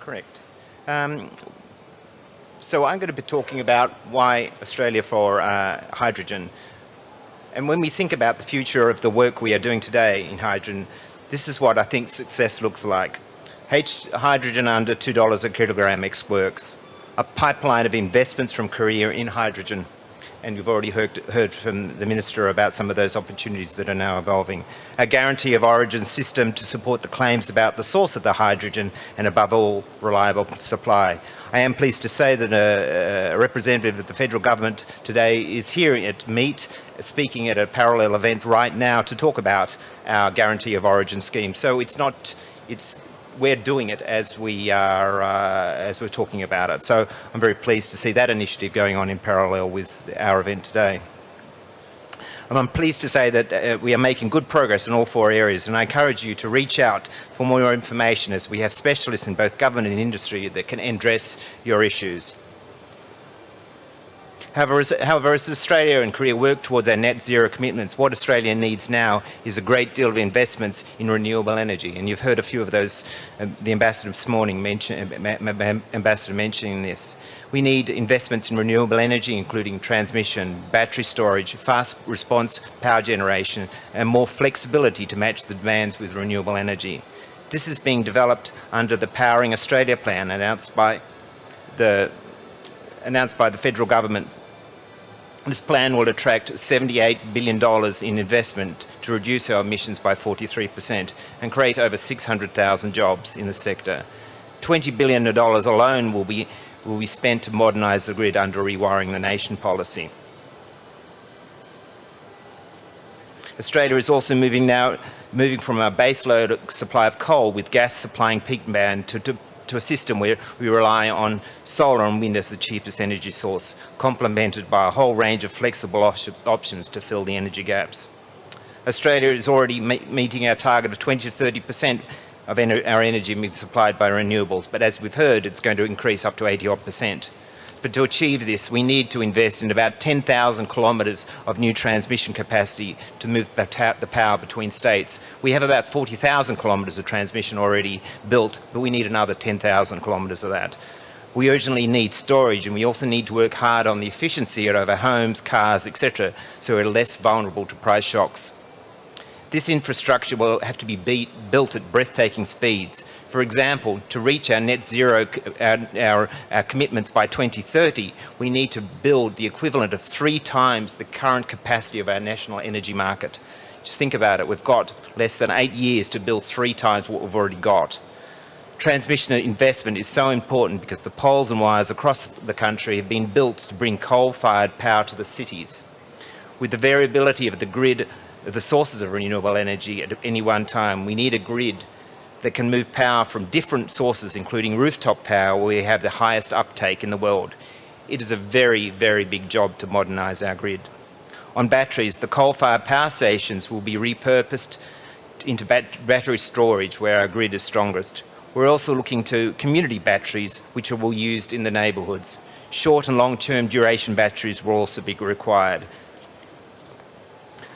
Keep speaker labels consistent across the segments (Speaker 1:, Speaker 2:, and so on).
Speaker 1: Correct. So I'm going to be talking about why Australia for hydrogen. And when we think about the future of the work we are doing today in hydrogen, this is what I think success looks like. Hydrogen under $2 a kilogram ex-works, a pipeline of investments from Korea in hydrogen, and you've already heard from the Minister about some of those opportunities that are now evolving. A guarantee of origin system to support the claims about the source of the hydrogen and, above all, reliable supply. I am pleased to say that a representative of the federal government today is here at MEET, speaking at a parallel event right now to talk about our guarantee of origin scheme. So we're doing it as we're talking about it. So I'm very pleased to see that initiative going on in parallel with our event today. And I'm pleased to say that we are making good progress in all four areas, and I encourage you to reach out for more information, as we have specialists in both government and industry that can address your issues. However, as Australia and Korea work towards our net zero commitments, what Australia needs now is a great deal of investments in renewable energy. And you've heard a few of those, the Ambassador this morning mentioning this. We need investments in renewable energy, including transmission, battery storage, fast response power generation, and more flexibility to match the demands with renewable energy. This is being developed under the Powering Australia plan announced by the federal government. This plan will attract $78 billion in investment to reduce our emissions by 43% and create over 600,000 jobs in the sector. $20 billion alone will be spent to modernise the grid under Rewiring the Nation policy. Australia is also moving from a baseload supply of coal with gas supplying peak demand to a system where we rely on solar and wind as the cheapest energy source, complemented by a whole range of flexible options to fill the energy gaps. Australia is already meeting our target of 20 to 30% of our energy being supplied by renewables, but as we've heard, it's going to increase up to 80-odd%. But to achieve this, we need to invest in about 10,000 kilometres of new transmission capacity to move the power between states. We have about 40,000 kilometres of transmission already built, but we need another 10,000 kilometres of that. We urgently need storage, and we also need to work hard on the efficiency of our homes, cars, etc., so we're less vulnerable to price shocks. This infrastructure will have to be built at breathtaking speeds. For example, to reach our net zero, our commitments by 2030, we need to build the equivalent of 3 times the current capacity of our national energy market. Just think about it, we've got less than 8 years to build 3 times what we've already got. Transmission investment is so important because the poles and wires across the country have been built to bring coal-fired power to the cities. With the variability of the grid, the sources of renewable energy at any one time, we need a grid that can move power from different sources, including rooftop power, where we have the highest uptake in the world. It is a very, very big job to modernise our grid. On batteries, the coal-fired power stations will be repurposed into battery storage where our grid is strongest. We're also looking to community batteries, which will be used in the neighbourhoods. Short and long-term duration batteries will also be required.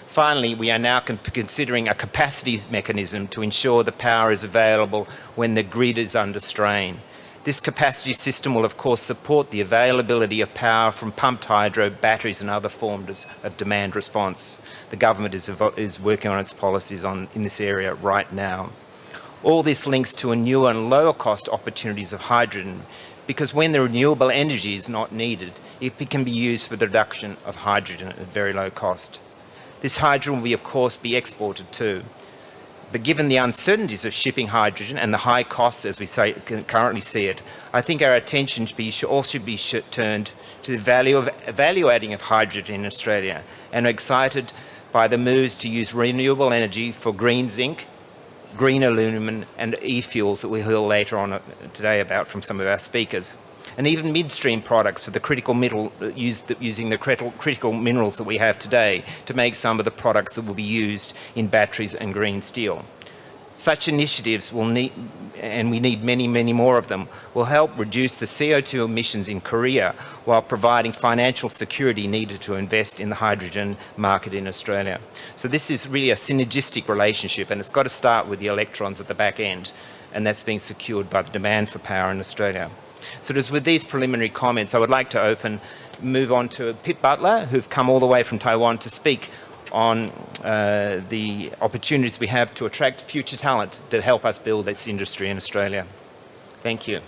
Speaker 1: Finally, we are now considering a capacity mechanism to ensure the power is available when the grid is under strain. This capacity system will, of course, support the availability of power from pumped hydro, batteries and other forms of demand response. The government is working on its policies in this area right now. All this links to a newer and lower cost opportunities of hydrogen, because when the renewable energy is not needed, it can be used for the reduction of hydrogen at very low cost. This hydrogen will, of course, be exported too. But given the uncertainties of shipping hydrogen and the high costs as we currently see it, I think our attention should also be turned to the value of evaluating of hydrogen in Australia, and are excited by the moves to use renewable energy for green zinc, green aluminium and e-fuels that we'll hear later on today about from some of our speakers. And even midstream products for the using the critical minerals that we have today to make some of the products that will be used in batteries and green steel. Such initiatives will need, and we need many, many more of them, will help reduce the CO2 emissions in Korea while providing financial security needed to invest in the hydrogen market in Australia. So this is really a synergistic relationship, and it's got to start with the electrons at the back end, and that's being secured by the demand for power in Australia. So just with these preliminary comments, I would like to move on to Pip Butler, who've come all the way from Taiwan to speak on the opportunities we have to attract future talent to help us build this industry in Australia. Thank you.